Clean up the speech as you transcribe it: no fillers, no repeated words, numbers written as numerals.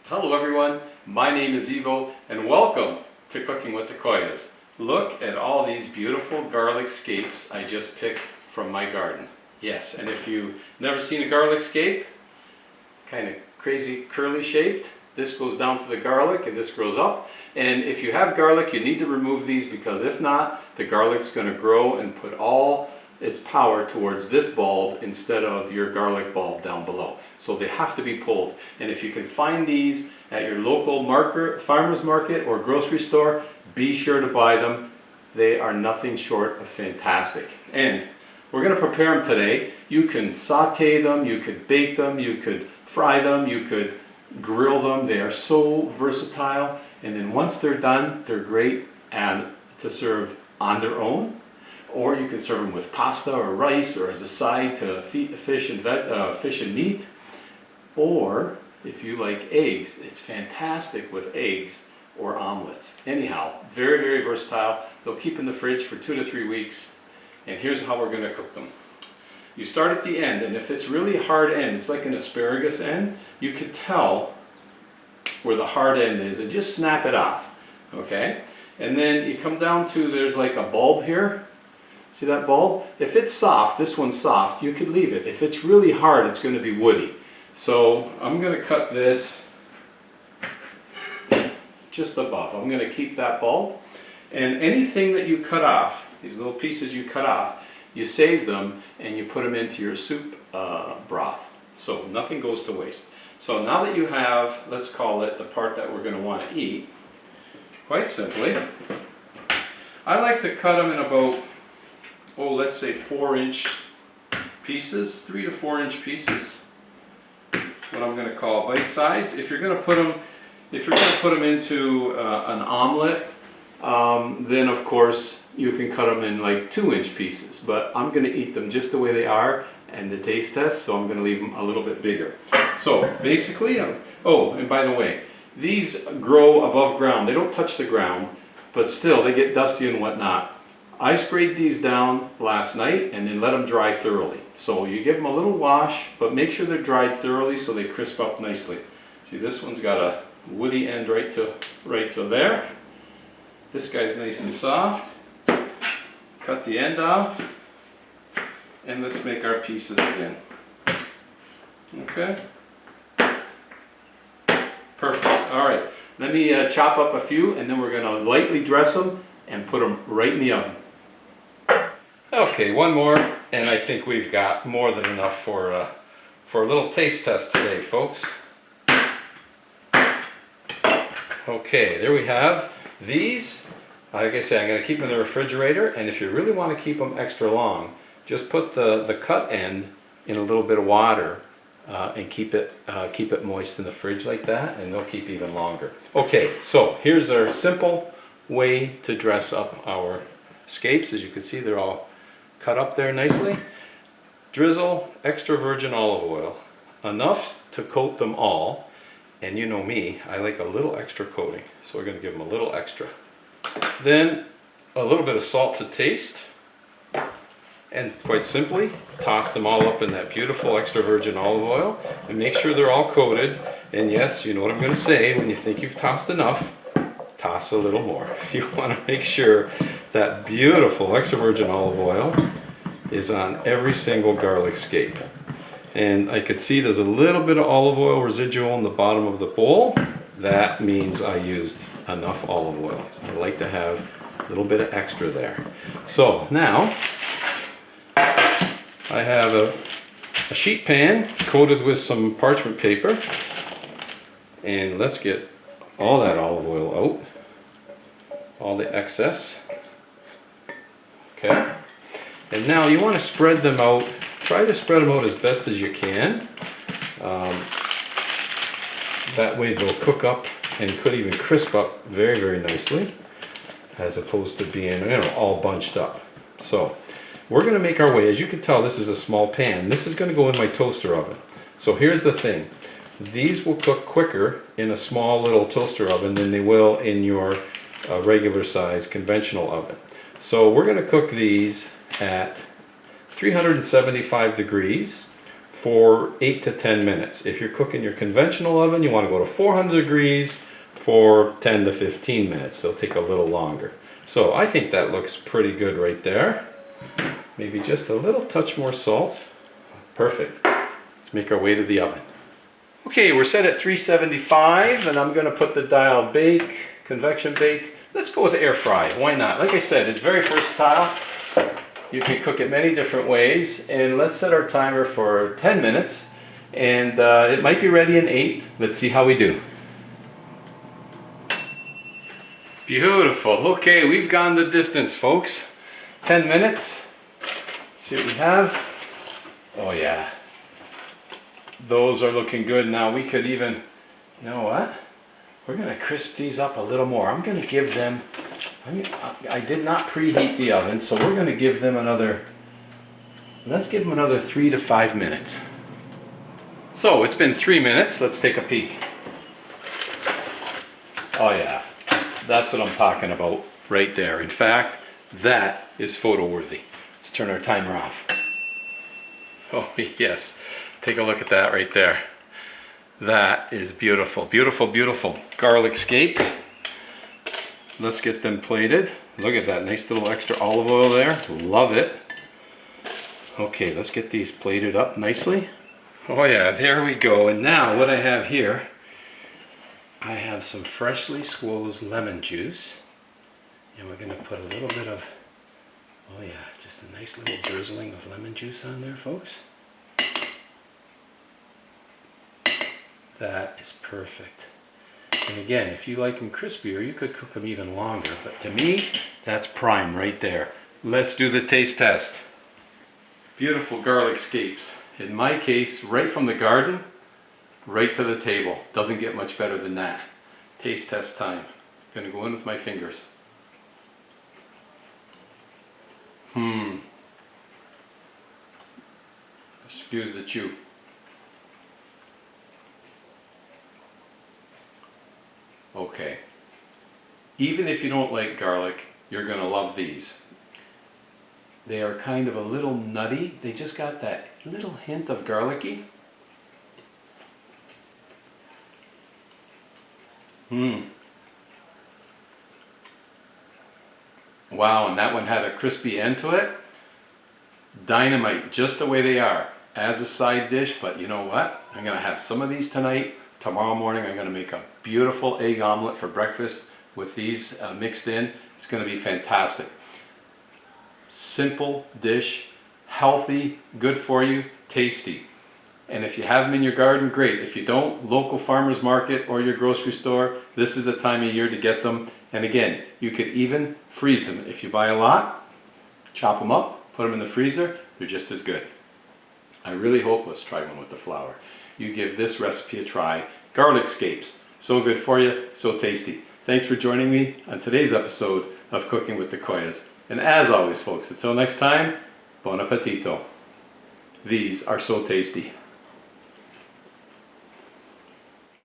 Hello everyone, my name is Ivo and welcome to Cooking with the Koyas. Look at all these beautiful garlic scapes I just picked from my garden. Yes, and if you've never seen a garlic scape, kind of crazy curly shaped, this goes down to the garlic and this grows up. And if you have garlic, you need to remove these because if not, the garlic's going to grow and put all its power towards this bulb instead of your garlic bulb down below. So they have to be pulled. And if you can find these at your local farmer's market or grocery store, be sure to buy them. They are nothing short of fantastic. And we're going to prepare them today. You can saute them, you could bake them, you could fry them, you could grill them. They are so versatile. And then once they're done, they're great and to serve on their own. Or you can serve them with pasta or rice or as a side to fish and meat. Or if you like eggs, it's fantastic with eggs or omelets. Anyhow, very, very versatile. They'll keep in the fridge for 2 to 3 weeks. And here's how we're going to cook them. You start at the end, and if it's really hard end, it's like an asparagus end, you could tell where the hard end is and just snap it off. Okay? And then you come down to, there's like a bulb here. See that bulb? If it's soft, this one's soft, you could leave it. If it's really hard, it's going to be woody. So I'm going to cut this just above. I'm going to keep that bulb. And anything that you cut off, these little pieces you cut off, you save them and you put them into your soup broth. So nothing goes to waste. So now that you have, let's call it the part that we're going to want to eat, quite simply, I like to cut them in about, let's say 4-inch pieces, 3 to 4-inch pieces. What I'm going to call bite size. If you're going to put them, into an omelet, then of course you can cut them in like 2-inch pieces. But I'm going to eat them just the way they are and the taste test, so I'm going to leave them a little bit bigger. So basically, and by the way, these grow above ground. They don't touch the ground, but still they get dusty and whatnot. I sprayed these down last night and then let them dry thoroughly. So you give them a little wash, but make sure they're dried thoroughly so they crisp up nicely. See, this one's got a woody end right to there. This guy's nice and soft. Cut the end off. And let's make our pieces again. Okay? Perfect. All right. Let me chop up a few and then we're going to lightly dress them and put them right in the oven. Okay, one more, and I think we've got more than enough for a little taste test today, folks. Okay, there we have these. Like I say, I'm going to keep them in the refrigerator, and if you really want to keep them extra long, just put the cut end in a little bit of water and keep it moist in the fridge like that, and they'll keep even longer. Okay, so here's our simple way to dress up our scapes. As you can see, they're all cut up there nicely. Drizzle extra virgin olive oil, enough to coat them all, and you know me, I like a little extra coating, so we're going to give them a little extra. Then a little bit of salt to taste, and quite simply toss them all up in that beautiful extra virgin olive oil and make sure they're all coated. And yes, you know what I'm going to say, when you think you've tossed enough, toss a little more. You want to make sure that beautiful extra virgin olive oil is on every single garlic scape. And I could see there's a little bit of olive oil residual in the bottom of the bowl. That means I used enough olive oil. I like to have a little bit of extra there. So now I have a sheet pan coated with some parchment paper, and let's get all that olive oil out. All the excess. Okay. And now you want to spread them out. Try to spread them out as best as you can. That way they'll cook up and could even crisp up very, very nicely, as opposed to being, all bunched up. So we're going to make our way. As you can tell, this is a small pan. This is going to go in my toaster oven. So here's the thing. These will cook quicker in a small little toaster oven than they will in your regular size conventional oven. So we're going to cook these at 375 degrees for 8 to 10 minutes. If you're cooking your conventional oven, you want to go to 400 degrees for 10 to 15 minutes. They'll take a little longer. So I think that looks pretty good right there. Maybe just a little touch more salt. Perfect. Let's make our way to the oven. Okay, we're set at 375 and I'm going to put the dial bake, convection bake. Let's go with air fry. Why not? Like I said, it's very versatile. You can cook it many different ways. And let's set our timer for 10 minutes. And it might be ready in 8. Let's see how we do. Beautiful. Okay, we've gone the distance, folks. 10 minutes. Let's see what we have. Oh yeah. Those are looking good. Now we could even, you know what? We're going to crisp these up a little more. I'm going to give them, I did not preheat the oven, so we're going to give them another, let's give them another 3 to 5 minutes. So it's been 3 minutes. Let's take a peek. Oh yeah, that's what I'm talking about right there. In fact, that is photo worthy. Let's turn our timer off. Oh yes, take a look at that right there. That is beautiful, beautiful, beautiful. Garlic scapes. Let's get them plated. Look at that nice little extra olive oil there. Love it. Okay, let's get these plated up nicely. Oh yeah, there we go. And now what I have here, I have some freshly squeezed lemon juice. And we're going to put a little bit of, oh yeah, just a nice little drizzling of lemon juice on there, folks. That is perfect. And again, if you like them crispier, you could cook them even longer. But to me, that's prime right there. Let's do the taste test. Beautiful garlic scapes. In my case, right from the garden, right to the table. Doesn't get much better than that. Taste test time. Gonna go in with my fingers. Excuse the chew. Okay, even if you don't like garlic, you're going to love these. They are kind of a little nutty. They just got that little hint of garlicky. Wow, and that one had a crispy end to it. Dynamite, just the way they are, as a side dish. But you know what? I'm going to have some of these tonight. Tomorrow morning I'm going to make a beautiful egg omelet for breakfast with these mixed in. It's going to be fantastic. Simple dish, healthy, good for you, tasty. And if you have them in your garden, great. If you don't, local farmer's market or your grocery store, this is the time of year to get them. And again, you could even freeze them. If you buy a lot, chop them up, put them in the freezer, they're just as good. I really hope, let's try one with the flour. You give this recipe a try. Garlic scapes, so good for you, so tasty. Thanks for joining me on today's episode of Cooking with the Koyas. And as always, folks, until next time, bon appetito. These are so tasty.